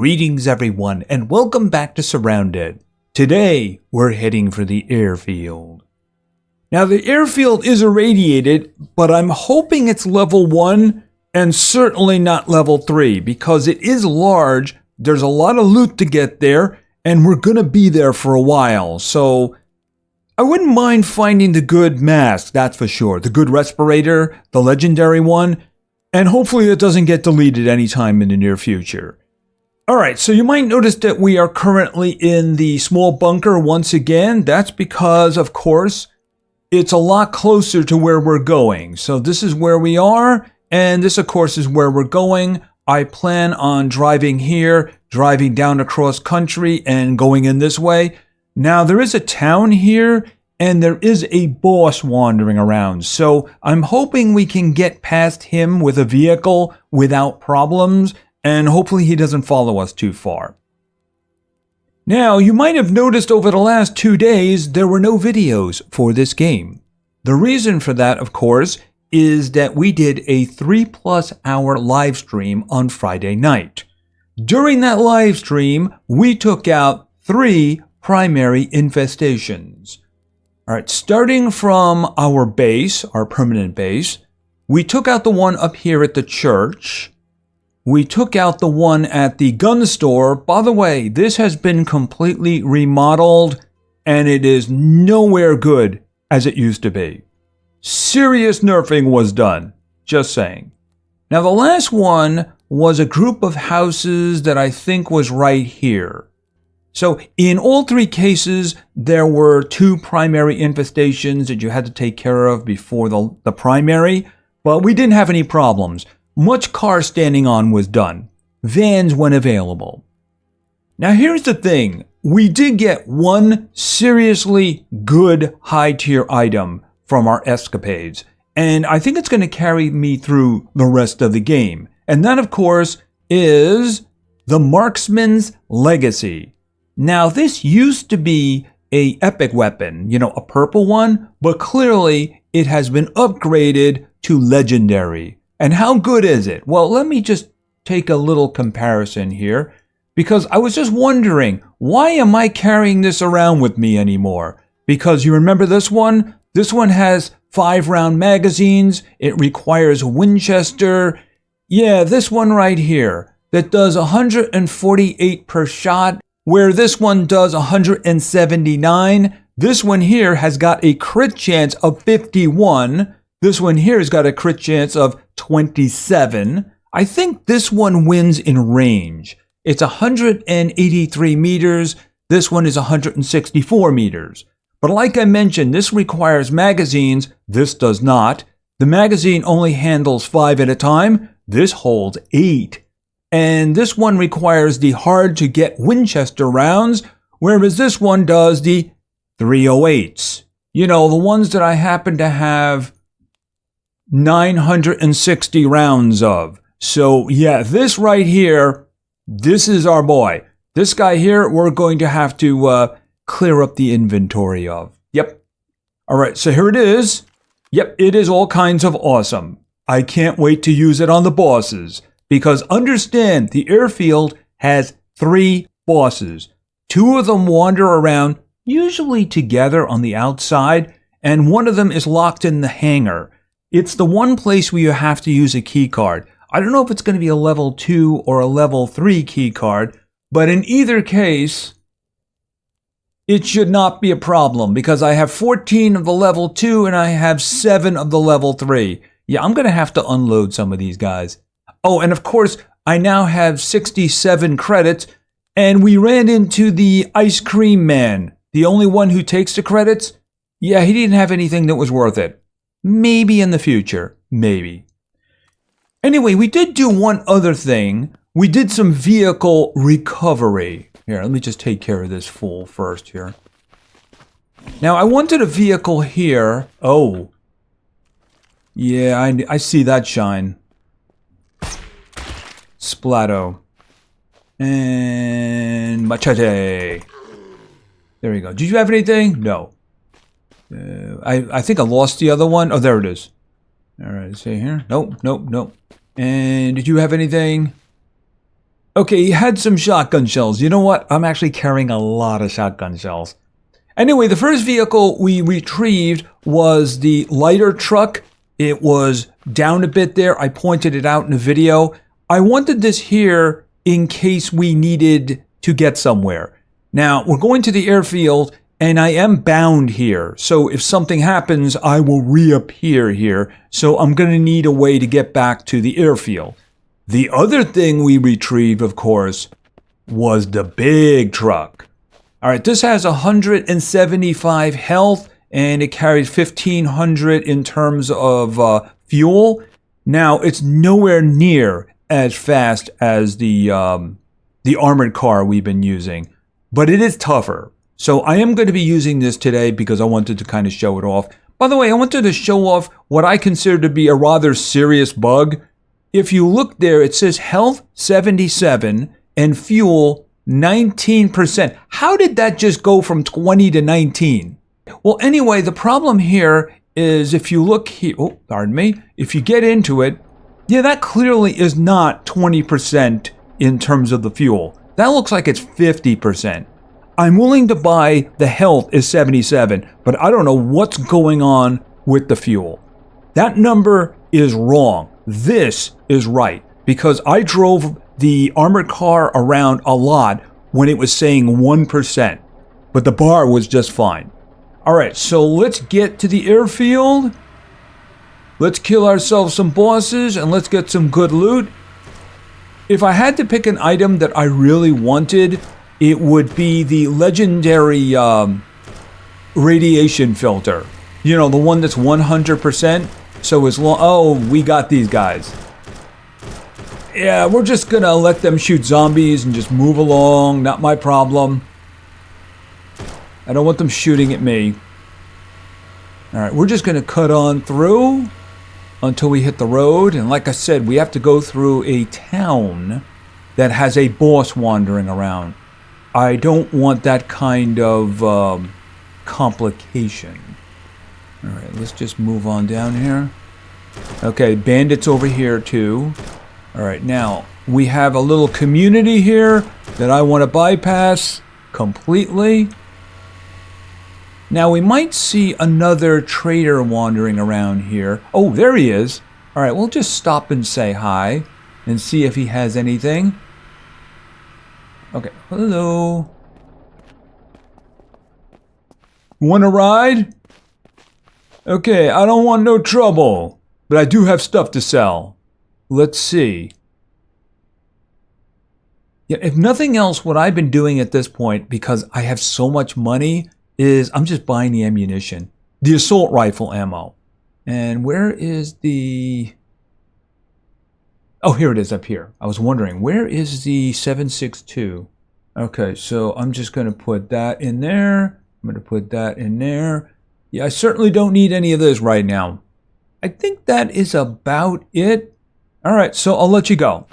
Greetings everyone, and welcome back to SurrounDead. Today, we're heading for the airfield. Now the airfield is irradiated, but I'm hoping it's level 1 and certainly not level 3 because it is large, there's a lot of loot to get there, and we're gonna be there for a while, so I wouldn't mind finding the good mask, that's for sure. The good respirator, the legendary one, and hopefully it doesn't get deleted anytime in the near future. Alright, so you might notice that we are currently in the small bunker once again. That's because, of course, it's a lot closer to where we're going. So this is where we are, and this, of course, is where we're going. I plan on driving here, driving down across country, and going in this way. Now, there is a town here, and there is a boss wandering around. So I'm hoping we can get past him with a vehicle without problems, and hopefully he doesn't follow us too far. Now, you might have noticed over the last 2 days there were no videos for this game. The reason for that, of course, is that we did a 3+ hour live stream on Friday night. During that live stream, we took out 3 primary infestations. Alright, starting from our base, our permanent base, we took out the one up here at the church. We took out the one at the gun store. By the way, this has been completely remodeled and it is nowhere good as it used to be. Serious nerfing was done, just saying. Now the last one was a group of houses that I think was right here. So in all 3 cases, there were 2 primary infestations that you had to take care of before the primary, but we didn't have any problems. Much car standing on was done. Vans when available. Now here's the thing. We did get one seriously good high tier item from our escapades. And I think it's going to carry me through the rest of the game. And that of course is the Marksman's Legacy. Now this used to be a epic weapon, you know, a purple one, but clearly it has been upgraded to legendary. And how good is it? Well, let me just take a little comparison here because I was just wondering, why am I carrying this around with me anymore? Because you remember this one? This one has 5-round magazines. It requires Winchester. Yeah, this one right here that does 148 per shot, where this one does 179. This one here has got a crit chance of 51. This one here has got a crit chance of 27. I think this one wins in range. It's 183 meters. This one is 164 meters. But like I mentioned, this requires magazines. This does not. The magazine only handles 5 at a time. This holds 8. And this one requires the hard to get Winchester rounds, whereas this one does the 308s. You know, the ones that I happen to have 960 rounds of. So yeah, this right here, this is our boy. This guy here, we're going to have to clear up the inventory of. Yep. All right, so here it is. Yep, it is all kinds of awesome. I can't wait to use it on the bosses because understand the airfield has 3 bosses. 2 of them wander around, usually together on the outside, and one of them is locked in the hangar. It's the one place where you have to use a key card. I don't know if it's going to be a level 2 or a level 3 key card, but in either case, it should not be a problem because I have 14 of the level 2 and I have 7 of the level 3. Yeah, I'm going to have to unload some of these guys. Oh, and of course, I now have 67 credits, and we ran into the ice cream man, the only one who takes the credits. Yeah, he didn't have anything that was worth it. Maybe in the future. Maybe. Anyway, we did do one other thing. We did some vehicle recovery. Here, let me just take care of this fool first here. Now, I wanted a vehicle here. Oh. Yeah, I see that shine. Splatto. And machete. There we go. Did you have anything? No. I think I lost the other one. Oh, there it is. All right, see here. Nope. And did you have anything? Okay, he had some shotgun shells. You know what? I'm actually carrying a lot of shotgun shells. Anyway, the first vehicle we retrieved was the lighter truck. It was down a bit there. I pointed it out in the video. I wanted this here in case we needed to get somewhere. Now, we're going to the airfield, and I am bound here. So if something happens, I will reappear here. So I'm going to need a way to get back to the airfield. The other thing we retrieved, of course, was the big truck. All right, this has 175 health, and it carries 1,500 in terms of fuel. Now, it's nowhere near as fast as the armored car we've been using, but it is tougher. So I am going to be using this today because I wanted to kind of show it off. By the way, I wanted to show off what I consider to be a rather serious bug. If you look there, it says health 77 and fuel 19%. How did that just go from 20 to 19? Well, anyway, the problem here is if you look here, oh, pardon me, if you get into it, yeah, that clearly is not 20% in terms of the fuel. That looks like it's 50%. I'm willing to buy the health is 77, but I don't know what's going on with the fuel. That number is wrong. This is right, because I drove the armored car around a lot when it was saying 1%, but the bar was just fine. All right, so let's get to the airfield. Let's kill ourselves some bosses and let's get some good loot. If I had to pick an item that I really wanted, it would be the legendary radiation filter. You know, the one that's 100%. So as long, oh, we got these guys. Yeah, we're just gonna let them shoot zombies and just move along. Not my problem. I don't want them shooting at me. All right, we're just gonna cut on through until we hit the road. And like I said, we have to go through a town that has a boss wandering around. I don't want that kind of complication. All right, let's just move on down here. Okay, bandits over here too. All right, now we have a little community here that I want to bypass completely. Now we might see another trader wandering around here. Oh, there he is. All right, we'll just stop and say hi and see if he has anything. Okay, hello. Want to ride? Okay, I don't want no trouble, but I do have stuff to sell. Let's see. Yeah, if nothing else, what I've been doing at this point, because I have so much money, is I'm just buying the ammunition. The assault rifle ammo. And where is the... Oh, here it is up here. I was wondering, where is the 7.62? Okay, so I'm just going to put that in there. I'm going to put that in there. Yeah, I certainly don't need any of this right now. I think that is about it. All right, so I'll let you go.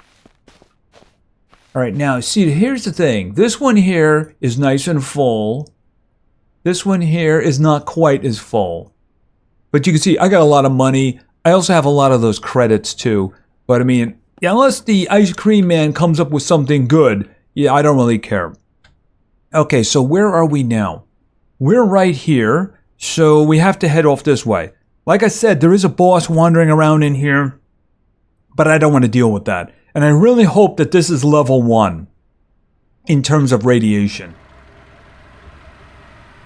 All right, now, see, here's the thing. This one here is nice and full. This one here is not quite as full. But you can see I got a lot of money. I also have a lot of those credits, too. But, I mean, yeah, unless the ice cream man comes up with something good, yeah, I don't really care. Okay, so where are we now? We're right here. So we have to head off this way. Like I said, there is a boss wandering around in here, but I don't want to deal with that. And I really hope that this is level 1 in terms of radiation.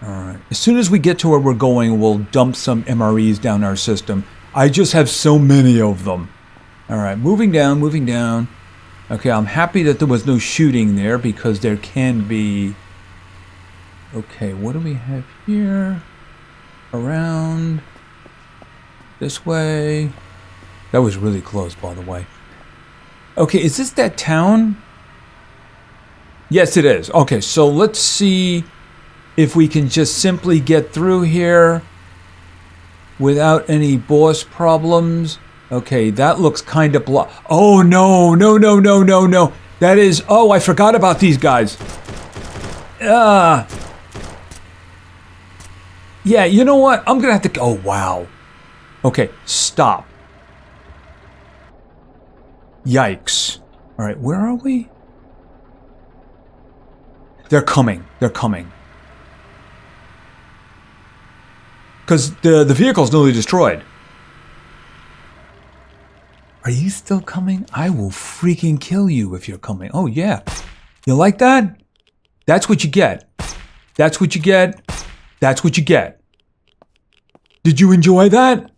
All right. As soon as we get to where we're going, we'll dump some MREs down our system. I just have so many of them. All right, moving down, moving down. Okay, I'm happy that there was no shooting there because there can be... Okay, what do we have here? Around this way. That was really close, by the way. Okay, is this that town? Yes, it is. Okay, so let's see if we can just simply get through here without any boss problems. Okay, that looks kind of blocked. Oh, no, no, no, no, no, no. That is... Oh, I forgot about these guys. Yeah, you know what? I'm going to have to... Oh, wow. Okay, stop. Yikes. All right, where are we? They're coming. They're coming. Because the vehicle's nearly destroyed. Are you still coming? I will freaking kill you if you're coming. Oh, yeah. You like that? That's what you get. That's what you get. That's what you get. Did you enjoy that?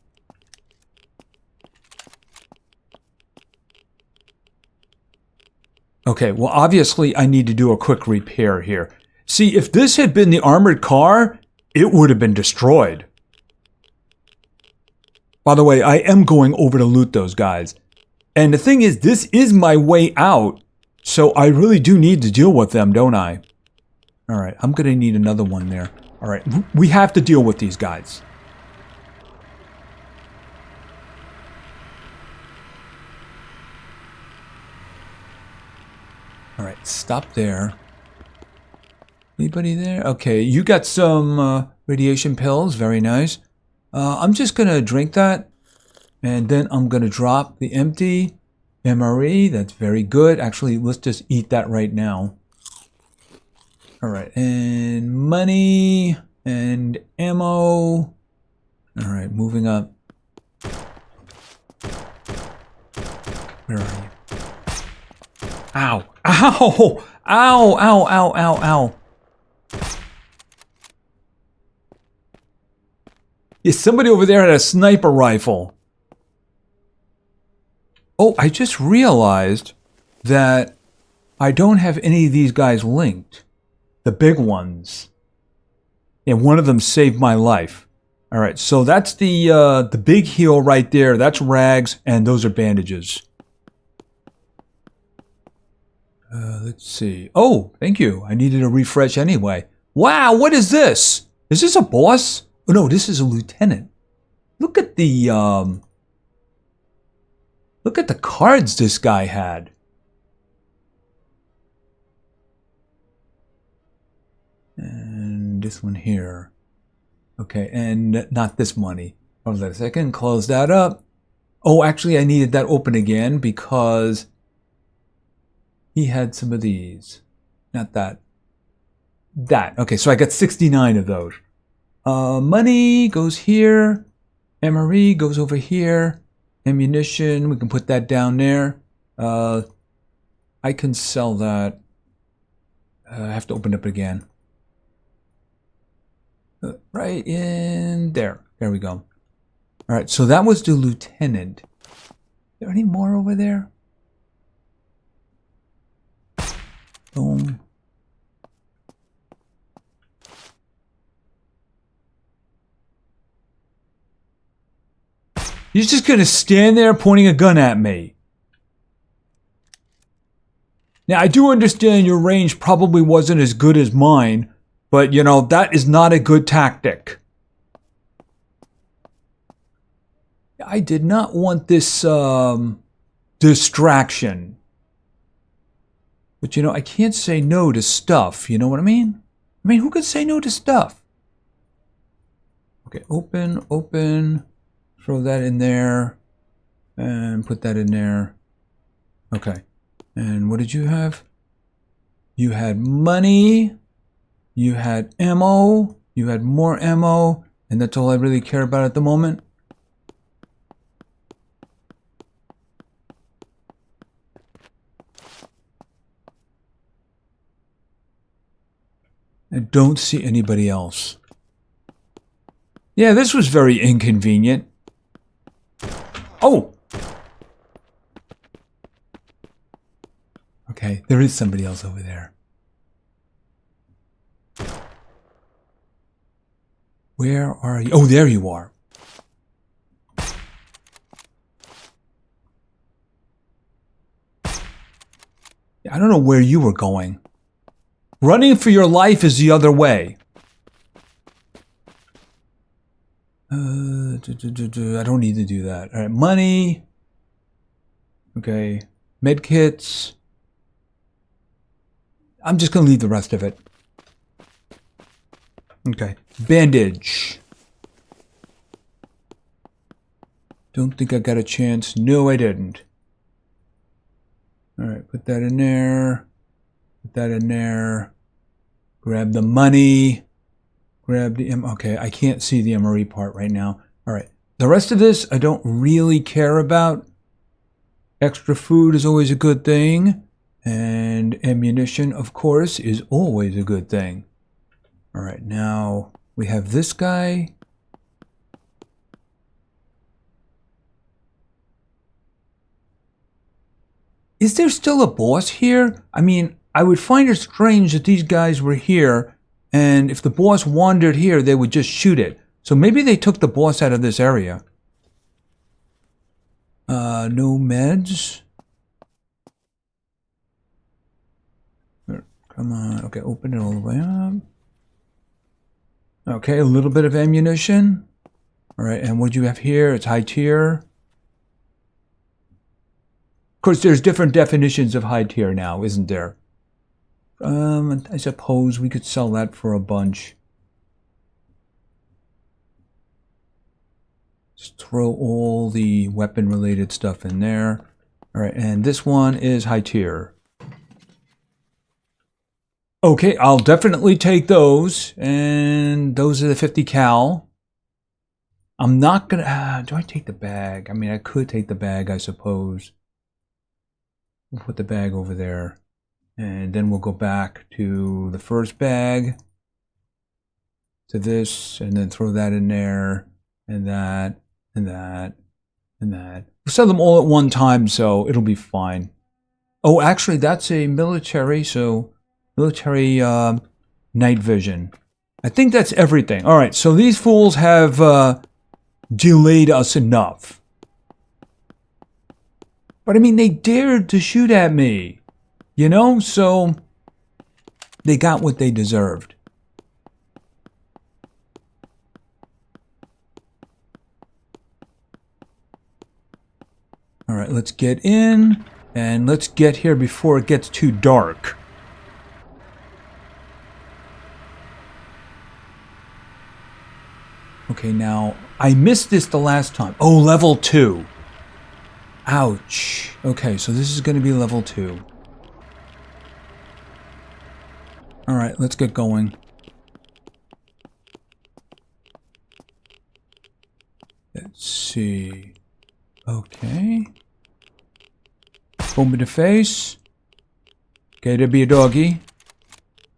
Okay, well, obviously, I need to do a quick repair here. See, if this had been the armored car, it would have been destroyed. By the way, I am going over to loot those guys. And the thing is, this is my way out, so I really do need to deal with them, don't I? All right, I'm going to need another one there. All right, we have to deal with these guys. All right, stop there. Anybody there? Okay, you got some radiation pills. Very nice. I'm just going to drink that. And then I'm going to drop the empty MRE. That's very good. Actually, let's just eat that right now. All right, and money and ammo. All right, moving up. Where are you? Ow. Ow! Ow, ow, ow, ow, ow. Yeah, somebody over there had a sniper rifle. Oh, I just realized that I don't have any of these guys linked. The big ones. And one of them saved my life. All right, so that's the big heal right there. That's rags, and those are bandages. Let's see. Oh, thank you. I needed a refresh anyway. Wow, what is this? Is this a boss? Oh, no, this is a lieutenant. Look at the cards this guy had. And this one here. Okay, and not this money. Hold on a second, close that up. Oh, actually, I needed that open again because he had some of these. Not that. That. Okay, so I got 69 of those. Money goes here. MRE goes over here. Ammunition, we can put that down there. I can sell that. I have to open it up again. Right in there. There we go. All right, so that was the lieutenant. Is there any more over there? Boom. He's just going to stand there pointing a gun at me. Now, I do understand your range probably wasn't as good as mine, but, you know, that is not a good tactic. I did not want this distraction. But, you know, I can't say no to stuff. You know what I mean? I mean, who could say no to stuff? Okay, open, open. Throw that in there. And put that in there. Okay. And what did you have? You had money. You had ammo. You had more ammo. And that's all I really care about at the moment. I don't see anybody else. Yeah, this was very inconvenient. Oh! Okay, there is somebody else over there. Where are you? Oh, there you are. I don't know where you were going. Running for your life is the other way. I don't need to do that. All right, money. Okay, med kits. I'm just going to leave the rest of it. Okay, bandage. Don't think I got a chance. No, I didn't. All right, put that in there. Put that in there. Grab the money. Grab the... Okay, I can't see the MRE part right now. All right. The rest of this, I don't really care about. Extra food is always a good thing. And ammunition, of course, is always a good thing. All right, now we have this guy. Is there still a boss here? I mean, I would find it strange that these guys were here, and if the boss wandered here, they would just shoot it. So maybe they took the boss out of this area. No meds. Come on. Okay, open it all the way up. Okay, a little bit of ammunition. All right, and what do you have here? It's high tier. Of course, there's different definitions of high tier now, isn't there? I suppose we could sell that for a bunch. Just throw all the weapon-related stuff in there. All right, and this one is high tier. Okay, I'll definitely take those. And those are the 50 cal. I'm not gonna... do I take the bag? I mean, I could take the bag, I suppose. We'll put the bag over there. And then we'll go back to the first bag. To this. And then throw that in there. And that. And that. And that. We'll sell them all at one time, so it'll be fine. Oh, actually, that's a military, so... Military night vision. I think that's everything. All right, so these fools have delayed us enough. But I mean, they dared to shoot at me. You know, so they got what they deserved. All right, let's get in. And let's get here before it gets too dark. Okay, now, I missed this the last time. Oh, level 2. Ouch. Okay, so this is going to be level 2. Alright, let's get going. Let's see. Okay. Boom in the face. Okay, there be a doggy.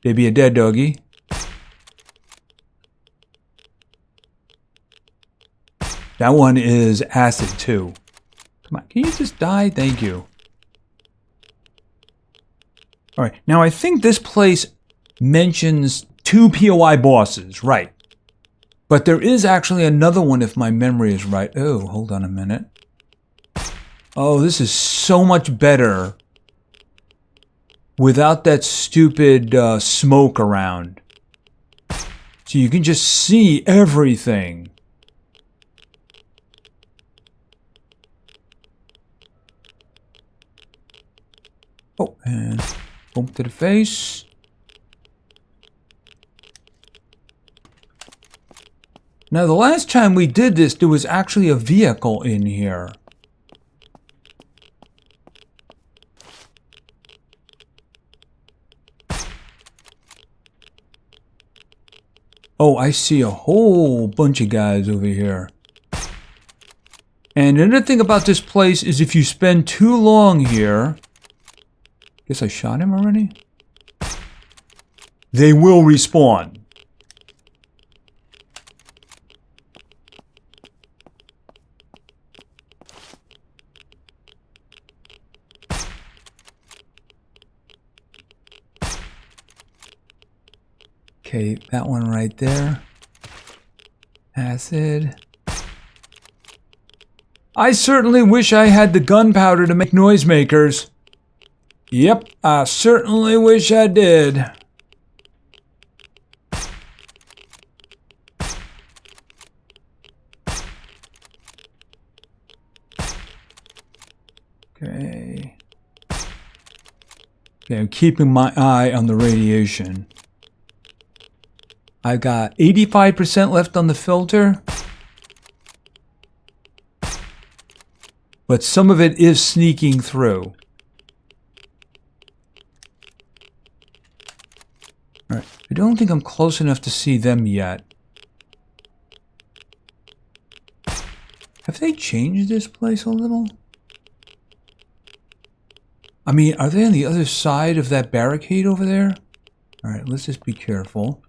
There be a dead doggy. That one is acid too. Come on, can you just die? Thank you. Alright, now I think this place mentions 2 POI bosses, right. But there is actually another one if my memory is right. Oh, hold on a minute. Oh, this is so much better without that stupid smoke around. So you can just see everything. Oh, and boom to the face. Now, the last time we did this, there was actually a vehicle in here. Oh, I see a whole bunch of guys over here. And another thing about this place is if you spend too long here... Guess I shot him already? They will respawn. Okay, that one right there. Acid. I certainly wish I had the gunpowder to make noisemakers. Yep, I certainly wish I did. Okay. Okay, I'm keeping my eye on the radiation. I've got 85% left on the filter. But some of it is sneaking through. Alright, I don't think I'm close enough to see them yet. Have they changed this place a little? I mean, are they on the other side of that barricade over there? Alright, let's just be careful.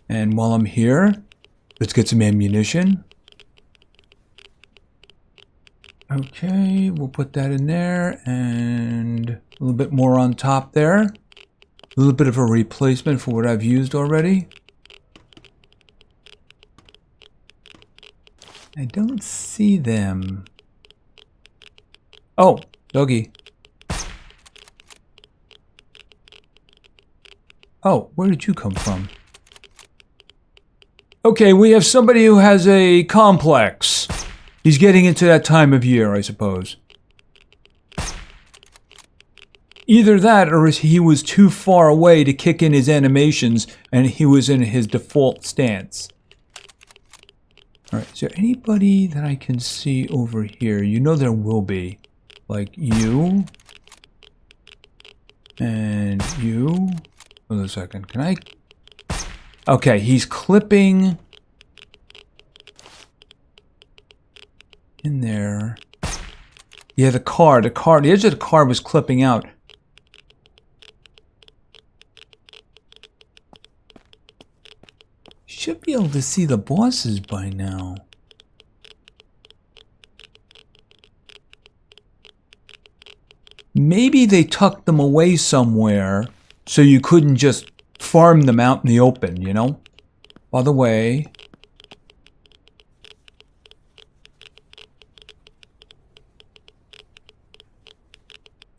And while I'm here, let's get some ammunition. Okay, we'll put that in there, and a little bit more on top there. A little bit of a replacement for what I've used already. I don't see them. Oh, doggy. Oh, where did you come from? Okay, we have somebody who has a complex. He's getting into that time of year, I suppose. Either that, or he was too far away to kick in his animations, and he was in his default stance. Alright, is there anybody that I can see over here? You know there will be. Like you. And you. Hold on a second. Can I... Okay, he's clipping... in there. Yeah, the edge of the car was clipping out. Should be able to see the bosses by now. Maybe they tucked them away somewhere so you couldn't just farm them out in the open, you know? By the way...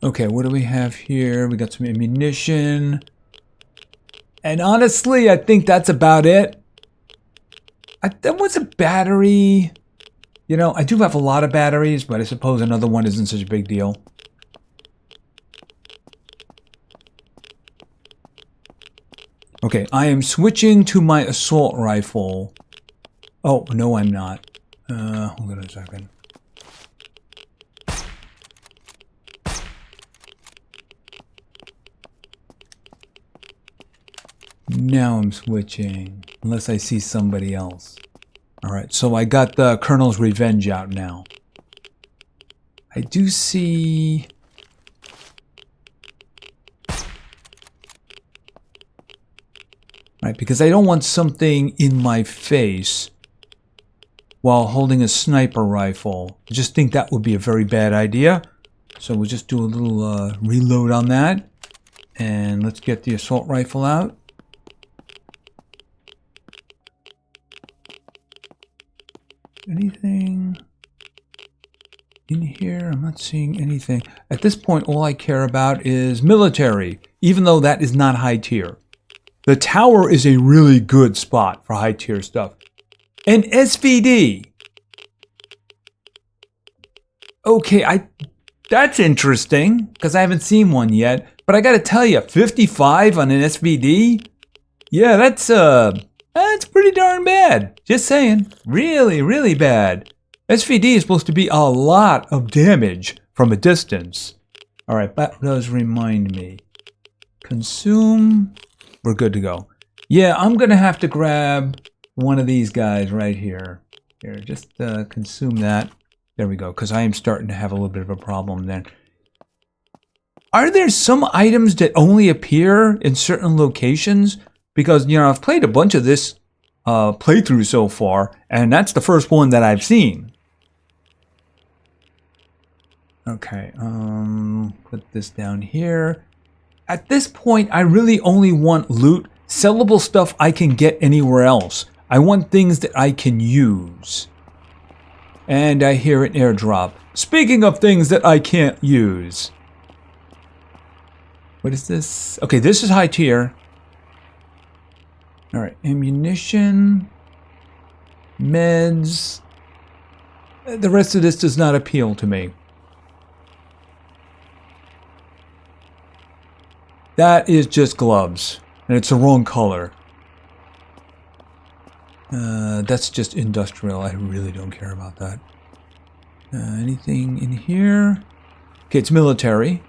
Okay, what do we have here? We got some ammunition. And honestly, I think that's about it. That was a battery. You know, I do have a lot of batteries, but I suppose another one isn't such a big deal. Okay, I am switching to my assault rifle. Oh, no, I'm not. Hold on a second. Now I'm switching, unless I see somebody else. Alright, so I got the Colonel's Revenge out now. I do see... Right, because I don't want something in my face while holding a sniper rifle. I just think that would be a very bad idea. So we'll just do a little reload on that. And let's get the assault rifle out. Anything in here? I'm not seeing anything. At this point, all I care about is military, even though that is not high tier. The tower is a really good spot for high tier stuff. And SVD. Okay, that's interesting, because I haven't seen one yet. But I gotta tell you, 55 on an SVD? Yeah, that's pretty darn bad. Just saying. Really, really bad. SVD is supposed to be a lot of damage from a distance. Alright, that does remind me. Consume. We're good to go. Yeah, I'm gonna have to grab one of these guys right here. Here, just consume that. There we go, because I am starting to have a little bit of a problem then. Are there some items that only appear in certain locations? Because, you know, I've played a bunch of this playthrough so far, and that's the first one that I've seen. Okay, put this down here. At this point, I really only want loot, sellable stuff I can get anywhere else. I want things that I can use. And I hear an airdrop. Speaking of things that I can't use. What is this? Okay, this is high tier. Alright, ammunition. Meds. The rest of this does not appeal to me. That is just gloves. And it's the wrong color. That's just industrial. I really don't care about that. Anything in here? Okay, it's military.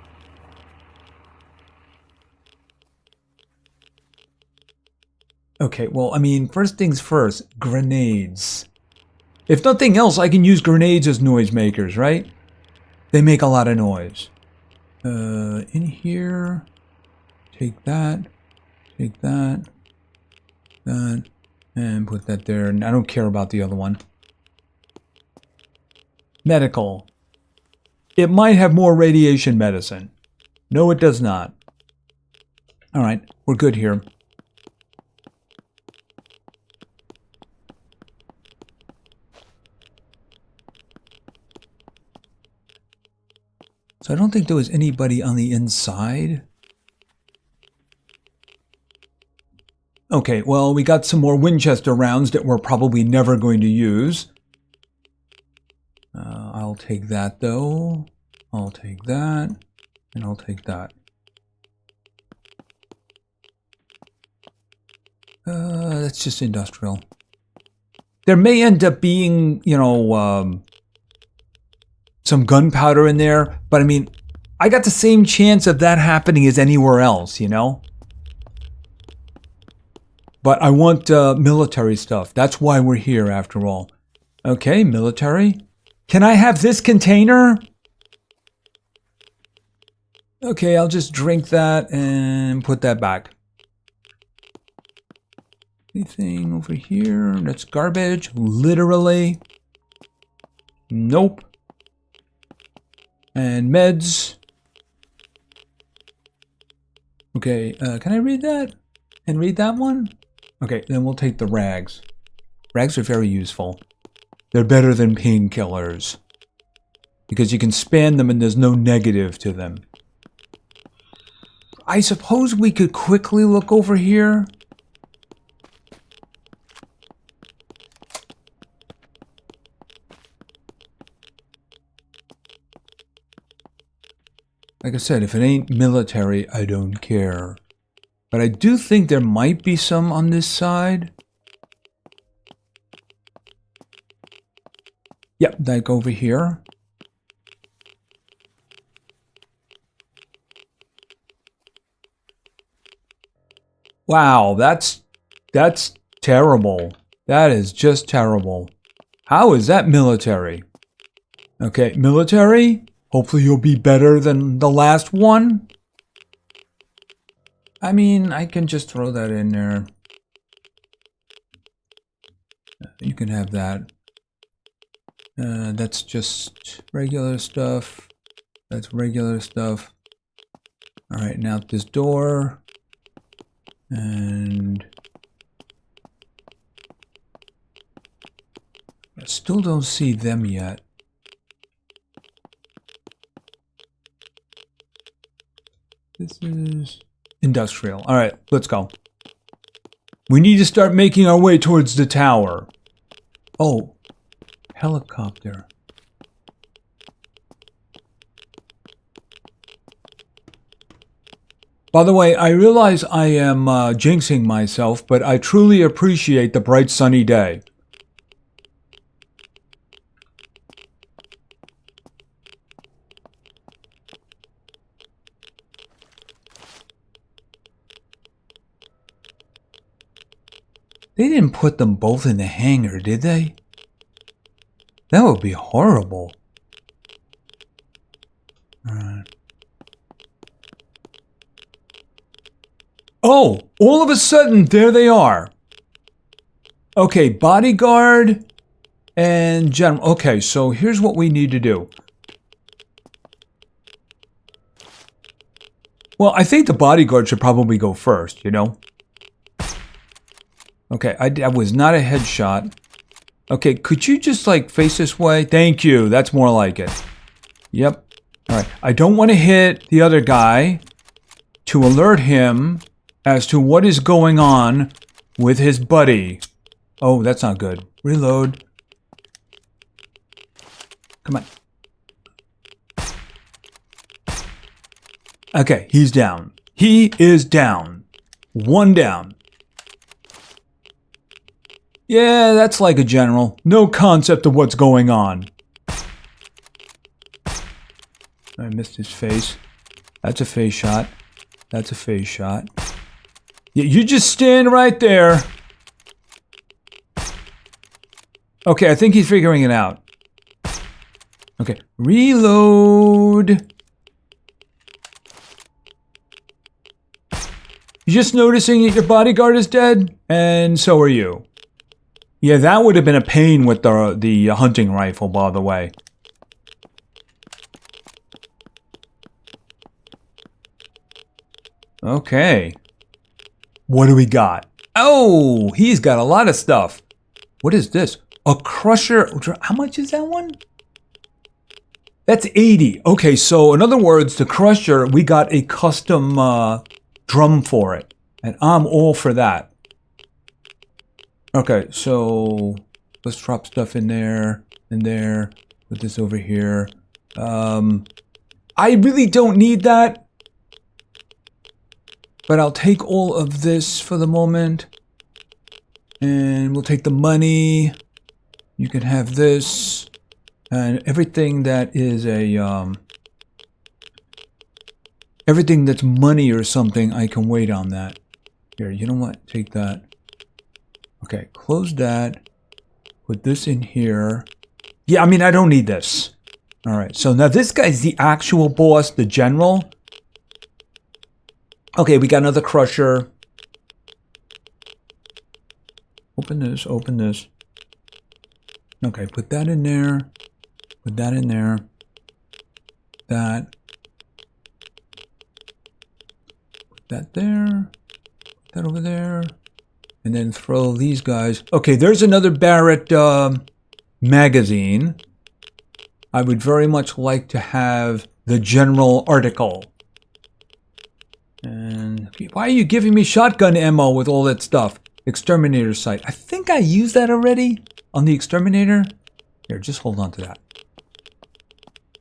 Okay, well, I mean, first things first, grenades. If nothing else, I can use grenades as noisemakers, right? They make a lot of noise. In here, take that, that, and put that there. And I don't care about the other one. Medical. It might have more radiation medicine. No, it does not. All right, we're good here. So I don't think there was anybody on the inside. Okay, well, we got some more Winchester rounds that we're probably never going to use. I'll take that, though. I'll take that. And I'll take that. That's just industrial. There may end up being, you know, some gunpowder in there. But, I mean, I got the same chance of that happening as anywhere else, you know? But I want military stuff. That's why we're here, after all. Okay, military. Can I have this container? Okay, I'll just drink that and put that back. Anything over here? That's garbage. Literally. Nope. And meds. Okay, can I read that? And read that one? Okay, then we'll take the rags. Rags are very useful. They're better than painkillers. Because you can span them and there's no negative to them. I suppose we could quickly look over here. Like I said, if it ain't military, I don't care. But I do think there might be some on this side. Yep, like over here. Wow, that's terrible. That is just terrible. How is that military? Okay, military. Hopefully you'll be better than the last one. I mean, I can just throw that in there. You can have that. That's just regular stuff. That's regular stuff. All right, now this door. And I still don't see them yet. This is industrial. All right, let's go. We need to start making our way towards the tower. Oh, helicopter. By the way, I realize I am jinxing myself, but I truly appreciate the bright sunny day. They didn't put them both in the hangar, did they? That would be horrible. All right. Oh, all of a sudden, there they are. Okay, bodyguard and general. Okay, so here's what we need to do. Well, I think the bodyguard should probably go first, you know? Okay, I was not a headshot. Okay, could you just, like, face this way? Thank you, that's more like it. Yep. All right, I don't want to hit the other guy to alert him as to what is going on with his buddy. Oh, that's not good. Reload. Come on. Okay, he's down. He is down. One down. Yeah, that's like a general. No concept of what's going on. I missed his face. That's a face shot. That's a face shot. Yeah, you just stand right there. Okay, I think he's figuring it out. Okay, reload. You're just noticing that your bodyguard is dead, and so are you. Yeah, that would have been a pain with the hunting rifle, by the way. Okay. What do we got? Oh, he's got a lot of stuff. What is this? A crusher. How much is that one? That's 80. Okay, so in other words, the crusher, we got a custom drum for it. And I'm all for that. Okay, so let's drop stuff in there, put this over here. I really don't need that, but I'll take all of this for the moment, and we'll take the money. You can have this, and everything that is everything that's money or something, I can wait on that. Here, you know what? Take that. Okay, close that. Put this in here. Yeah, I mean, I don't need this. All right, so now this guy's the actual boss, the general. Okay, we got another crusher. Open this, open this. Okay, put that in there. Put that in there. That. Put that there. Put that over there. And then throw these guys. Okay, there's another Barrett magazine. I would very much like to have the general article. And why are you giving me shotgun ammo with all that stuff? Exterminator site. I think I used that already on the exterminator. Here, just hold on to that.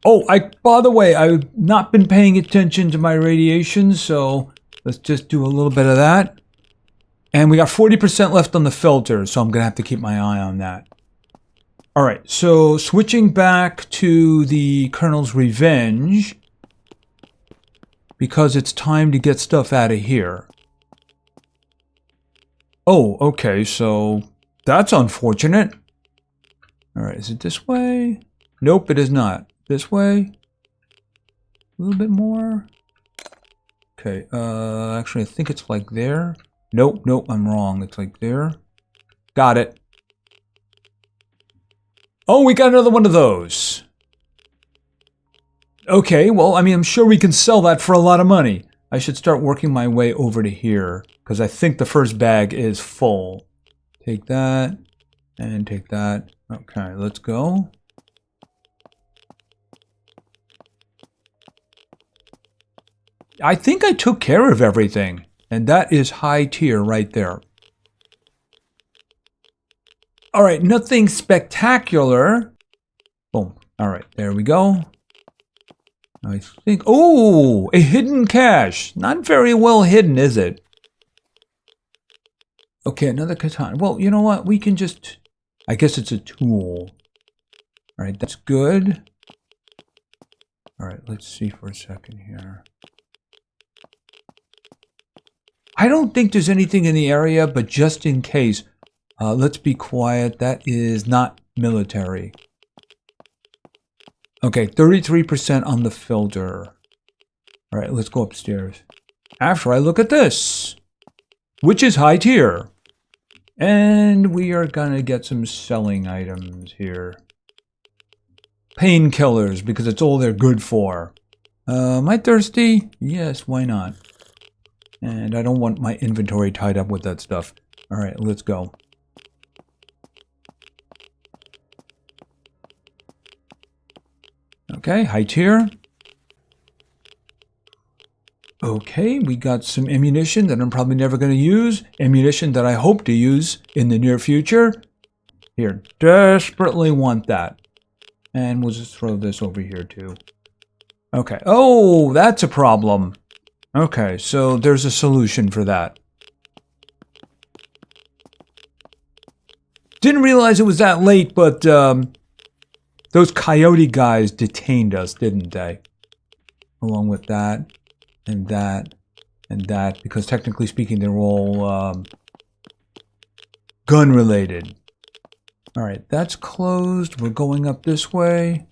Oh, by the way, I've not been paying attention to my radiation, so let's just do a little bit of that. And we got 40% left on the filter, so I'm going to have to keep my eye on that. All right, so switching back to the Colonel's Revenge, because it's time to get stuff out of here. Oh, okay, so that's unfortunate. All right, is it this way? Nope, it is not. This way? A little bit more? Okay, actually, I think it's like there. Nope, nope, I'm wrong. It's like there. Got it. Oh, we got another one of those. Okay, well, I mean, I'm sure we can sell that for a lot of money. I should start working my way over to here, because I think the first bag is full. Take that, and take that. Okay, let's go. I think I took care of everything. And that is high tier right there. All right, nothing spectacular. Boom. All right, there we go. I think, oh, a hidden cache. Not very well hidden, is it? Okay, another katana. Well, you know what? We can just, I guess it's a tool. All right, that's good. All right, let's see for a second here. I don't think there's anything in the area, but just in case, let's be quiet. That is not military. Okay, 33% on the filter. All right, let's go upstairs. After I look at this, which is high tier. And we are gonna get some selling items here. Painkillers, because it's all they're good for. Am I thirsty? Yes, why not? And I don't want my inventory tied up with that stuff. All right, let's go. Okay, high tier. Okay, we got some ammunition that I'm probably never going to use. Ammunition that I hope to use in the near future. Here, desperately want that. And we'll just throw this over here too. Okay, oh, that's a problem. Okay, so there's a solution for that. Didn't realize it was that late, but those coyote guys detained us, didn't they? Along with that, and that, and that, because technically speaking, they're all gun related. All right, that's closed. We're going up this way.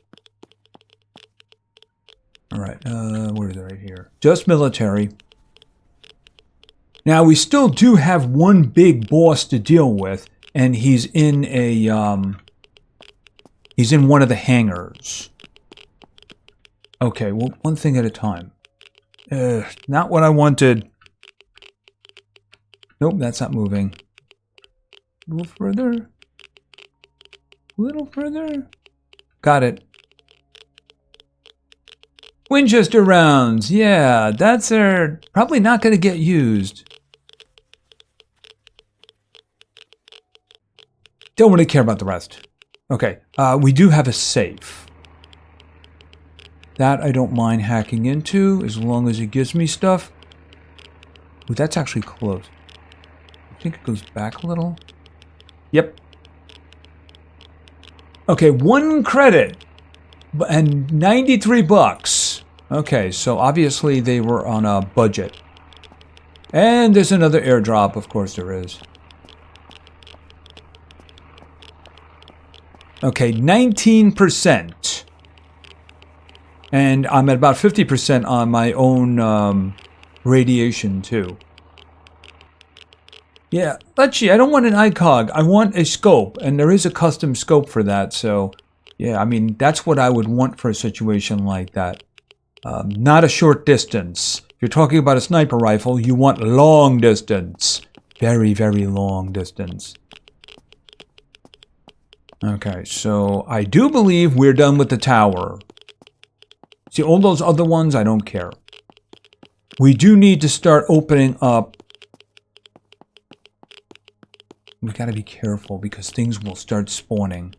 All right, where is it? Right here. Just military. Now, we still do have one big boss to deal with, and he's in a, he's in one of the hangars. Okay, well, one thing at a time. Not what I wanted. Nope, that's not moving. A little further. A little further. Got it. Winchester rounds. Yeah, that's probably not going to get used. Don't really care about the rest. Okay, we do have a safe. That I don't mind hacking into as long as it gives me stuff. Ooh, that's actually close. I think it goes back a little. Yep. Okay, 1 credit and 93 bucks. Okay, so obviously they were on a budget. And there's another airdrop, of course there is. Okay, 19%. And I'm at about 50% on my own radiation, too. Yeah, let's see, I don't want an ICOG. I want a scope, and there is a custom scope for that, so... Yeah, I mean, that's what I would want for a situation like that. Not a short distance. If you're talking about a sniper rifle, you want long distance. Very, very long distance. Okay, so I do believe we're done with the tower. See, all those other ones, I don't care. We do need to start opening up. We gotta be careful because things will start spawning.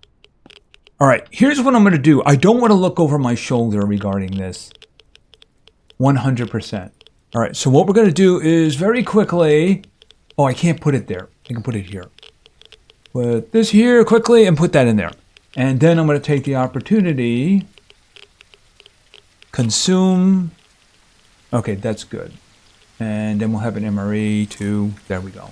All right, here's what I'm gonna do. I don't want to look over my shoulder regarding this. 100%. All right, so what we're gonna do is very quickly. Oh, I can't put it there. I can put it here. Put this here quickly and put that in there. And then I'm going to take the opportunity. Consume. Okay, that's good. And then we'll have an MRE too. There we go.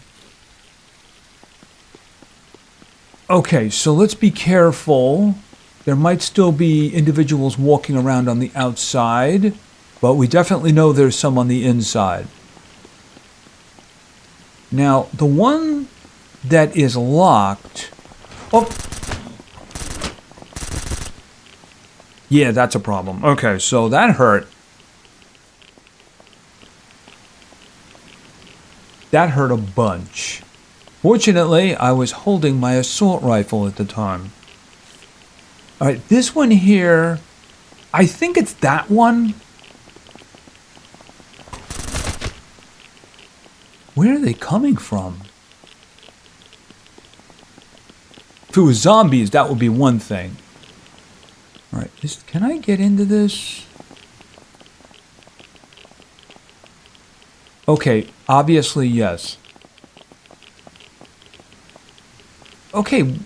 Okay, so let's be careful. There might still be individuals walking around on the outside, but we definitely know there's some on the inside. Now, the one that is locked. Oh. Yeah, that's a problem. Okay, so that hurt. That hurt a bunch. Fortunately, I was holding my assault rifle at the time. All right, this one here, I think it's that one. Where are they coming from? If it was zombies, that would be one thing. All right, can I get into this? Okay, obviously, yes. Okay,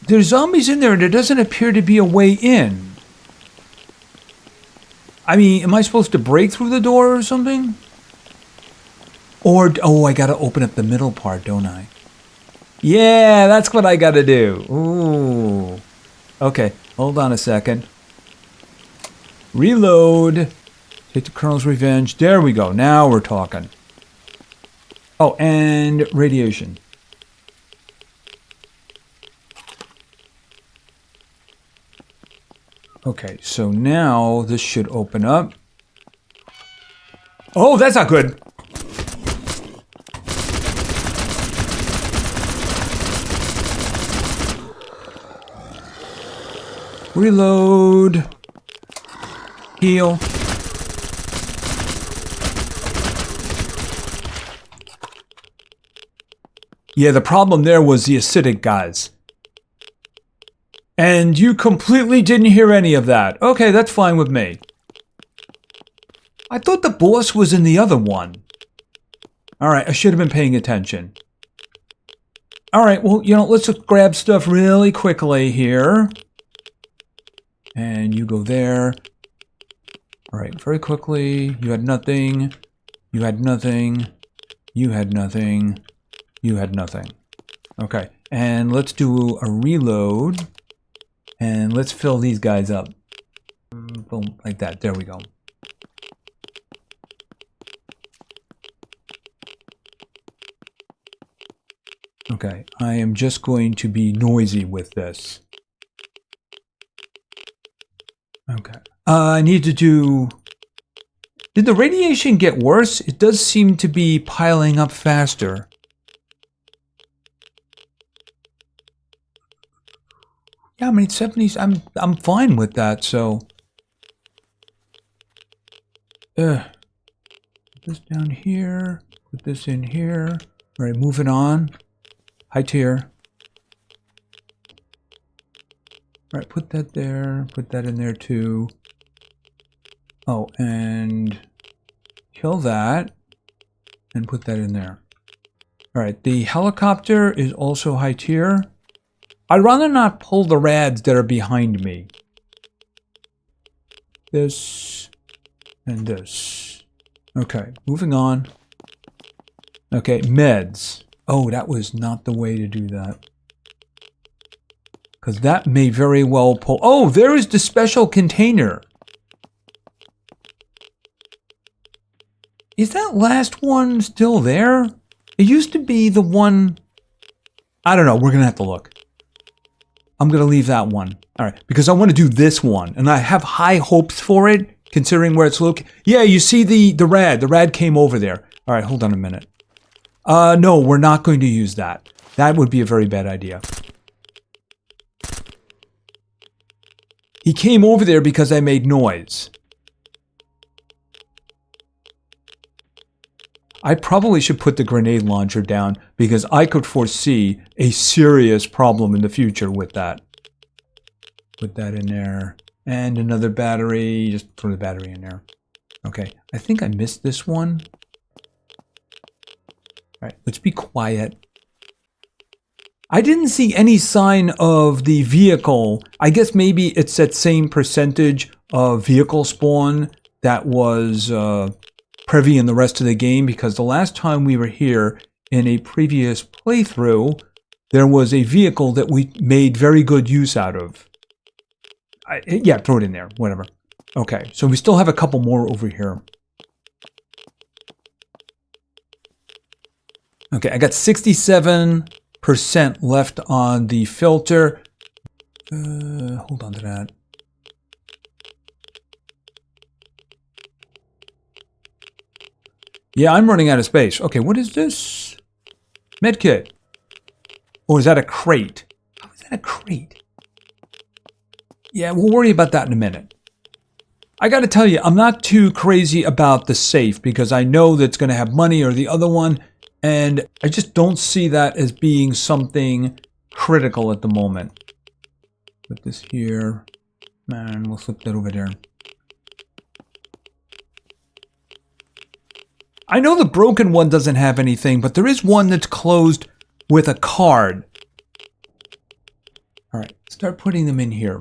there's zombies in there and there doesn't appear to be a way in. I mean, am I supposed to break through the door or something? Or, oh, I gotta open up the middle part, don't I? Yeah, that's what I gotta do. Ooh. Okay, hold on a second. Reload. Take the Colonel's Revenge. There we go. Now we're talking. Oh, and radiation. Okay, so now this should open up. Oh, that's not good. Reload. Heal. Yeah, the problem there was the acidic guys. And you completely didn't hear any of that. Okay, that's fine with me. I thought the boss was in the other one. Alright, I should have been paying attention. Alright, well, you know, let's just grab stuff really quickly here. And you go there. Alright, very quickly. You had nothing. You had nothing. You had nothing. You had nothing. Okay, and let's do a reload. And let's fill these guys up. Boom, like that. There we go. Okay, I am just going to be noisy with this. Okay. I need to do... Did the radiation get worse? It does seem to be piling up faster. Yeah, I mean, 70s, I'm fine with that, so... Put this down here, put this in here. All right, moving on. High tier. All right, put that there, put that in there too. Oh, and kill that, and put that in there. All right, the helicopter is also high tier. I'd rather not pull the rads that are behind me. This and this. Okay, moving on. Okay, meds. Oh, that was not the way to do that. Because that may very well pull... Oh, there is the special container. Is that last one still there? It used to be the one... I don't know, we're going to have to look. I'm going to leave that one. All right, because I want to do this one. And I have high hopes for it, considering where it's located. Yeah, you see the rad. The rad came over there. All right, hold on a minute. No, we're not going to use that. That would be a very bad idea. He came over there because I made noise. I probably should put the grenade launcher down because I could foresee a serious problem in the future with that. Put that in there. And another battery. Just throw the battery in there. Okay, I think I missed this one. All right, let's be quiet. I didn't see any sign of the vehicle. I guess maybe it's that same percentage of vehicle spawn that was privy in the rest of the game, because the last time we were here in a previous playthrough, there was a vehicle that we made very good use out of. Yeah, throw it in there, whatever. Okay, so we still have a couple more over here. Okay, I got 67% left on the filter. Hold on to that. Yeah, I'm running out of space. Okay, what is this? Medkit. Or is that a crate? How is that a crate? Yeah, we'll worry about that in a minute. I gotta tell you, I'm not too crazy about the safe because I know that's gonna have money or the other one, and I just don't see that as being something critical at the moment. Put this here, and we'll flip that over there. I know the broken one doesn't have anything, but there is one that's closed with a card. All right, start putting them in here.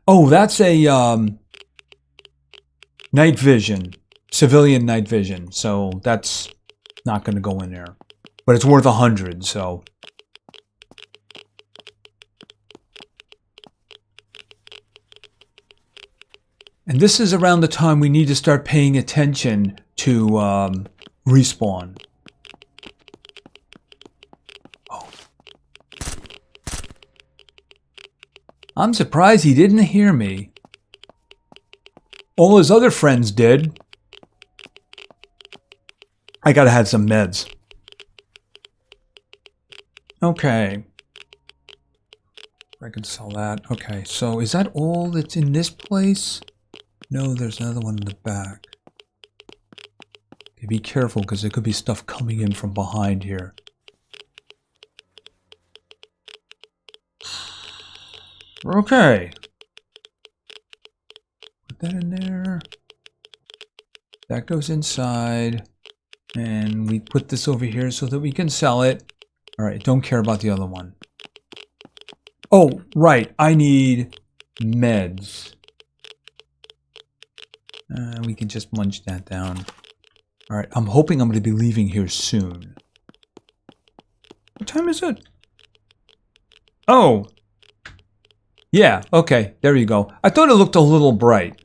Oh, that's a night vision, civilian night vision. So that's not going to go in there, but it's worth 100. So. And this is around the time we need to start paying attention to respawn. Oh. I'm surprised he didn't hear me. All his other friends did. I gotta have some meds. Okay. I can sell that. Okay, so is that all that's in this place? No, there's another one in the back. Okay, be careful because there could be stuff coming in from behind here. Okay. Put that in there. That goes inside. And we put this over here so that we can sell it. All right, don't care about the other one. Oh, right, I need meds. We can just munch that down. All right, I'm hoping I'm going to be leaving here soon. What time is it? Oh. Yeah, okay, there you go. I thought it looked a little bright.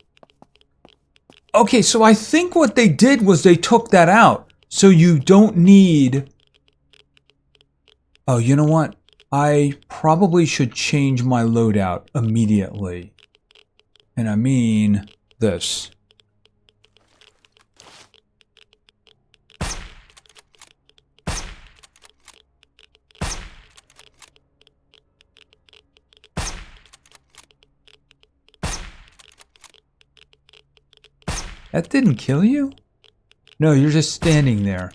Okay, so I think what they did was they took that out. So you don't need... Oh, you know what? I probably should change my loadout immediately. And I mean this. That didn't kill you? No, you're just standing there.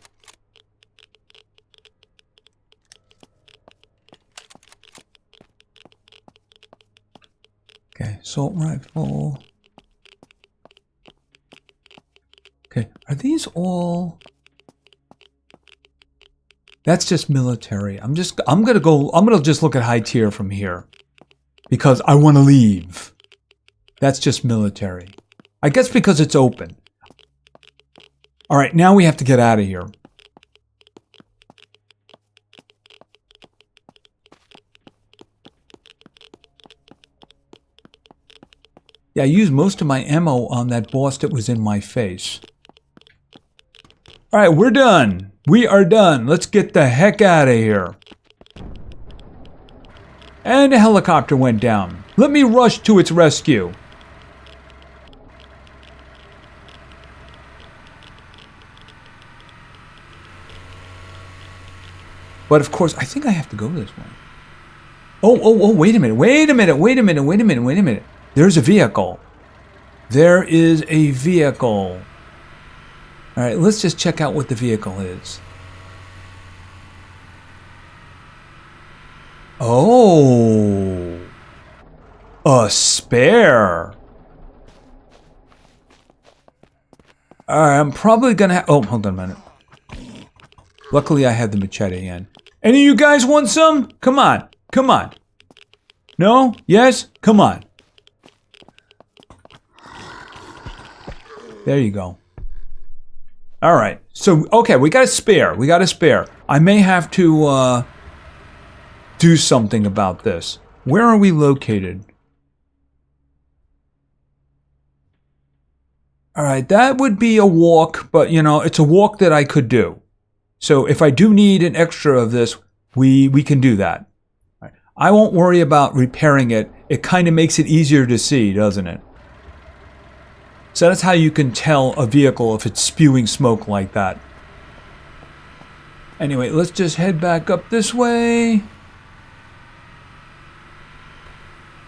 Okay, assault rifle. Okay, are these all... That's just military. I'm gonna just look at high tier from here. Because I want to leave. That's just military. I guess because it's open. Alright, now we have to get out of here. Yeah, I used most of my ammo on that boss that was in my face. Alright, we're done. We are done. Let's get the heck out of here. And a helicopter went down. Let me rush to its rescue. But of course, I think I have to go this way. Oh, wait a minute. There's a vehicle. There is a vehicle. All right, let's just check out what the vehicle is. Oh, a spare. All right, I'm probably gonna oh, hold on a minute. Luckily, I had the machete in. Any of you guys want some? Come on. Come on. No? Yes? Come on. There you go. All right. So, okay, we got a spare. We got a spare. I may have to do something about this. Where are we located? All right, that would be a walk, but, you know, it's a walk that I could do. So if I do need an extra of this, we can do that. Right. I won't worry about repairing it. It kind of makes it easier to see, doesn't it? So that's how you can tell a vehicle if it's spewing smoke like that. Anyway, let's just head back up this way.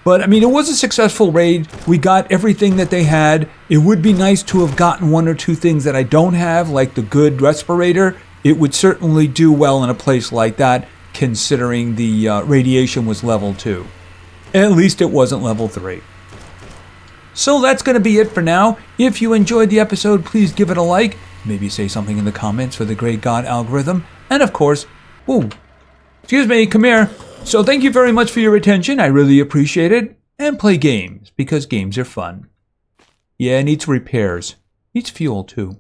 But, I mean, it was a successful raid. We got everything that they had. It would be nice to have gotten one or two things that I don't have, like the good respirator. It would certainly do well in a place like that, considering the radiation was level 2. At least it wasn't level 3. So that's going to be it for now. If you enjoyed the episode, please give it a like. Maybe say something in the comments for the great God algorithm. And of course, excuse me, come here. So thank you very much for your attention. I really appreciate it. And play games, because games are fun. Yeah, it needs repairs. Needs fuel too.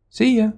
See ya.